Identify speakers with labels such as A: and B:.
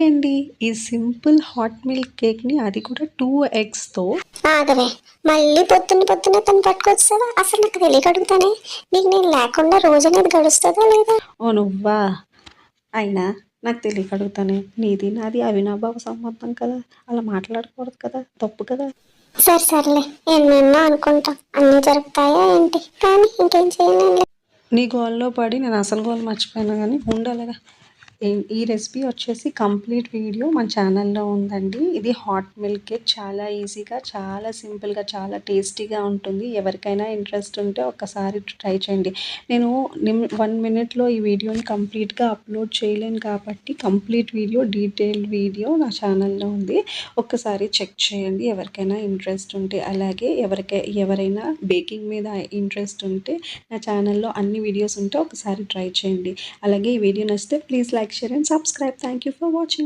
A: అండి. ఈ simple hot milk కేక్‌ని అది కూడా 2 ఎగ్స్‌తో
B: ఆగవే, మళ్ళీ పొద్దున్నే తను పట్టుకొస్తావా? అసలు నాకు తెలియక అడుగుతానే, నీకు నేను లేకుండా రోజు అనేది గడుస్తుందా లేదా?
A: ఓ నువ్వా! అయినా నాకు తెలియక అడుగుతానే. నీది నాది అవినాభావ సంబంధం కదా! అలా మాట్లాడకూడదు కదా! తప్పు కదా!
B: సర్లే, ఎన్నెన్నో అనుకుంటాం, అన్నీ జరుగుతాయా ఏంటి? కానీ ఇంకేం చేయలేనులే.
A: నీ గోలలో పడి నేను అసలు గోల మర్చిపోయాను గానీ ఉండాలిగా. ఈ రెసిపీ వచ్చేసి కంప్లీట్ వీడియో మన ఛానల్లో ఉందండి. ఇది హాట్ మిల్క్ కేక్ చాలా ఈజీగా, చాలా సింపుల్గా, చాలా టేస్టీగా ఉంటుంది. ఎవరికైనా ఇంట్రెస్ట్ ఉంటే ఒక్కసారి ట్రై చేయండి. నేను 1 మినిట్లో ఈ వీడియోని కంప్లీట్గా అప్లోడ్ చేయలేను కాబట్టి కంప్లీట్ వీడియో, డీటెయిల్డ్ వీడియో నా ఛానల్లో ఉంది. ఒక్కసారి చెక్ చేయండి ఎవరికైనా ఇంట్రెస్ట్ ఉంటే. అలాగే ఎవరైనా బేకింగ్ మీద ఇంట్రెస్ట్ ఉంటే నా ఛానల్లో అన్ని వీడియోస్ ఉంటే ఒకసారి ట్రై చేయండి. అలాగే ఈ వీడియో నచ్చితే please like, share and subscribe. Thank you for watching.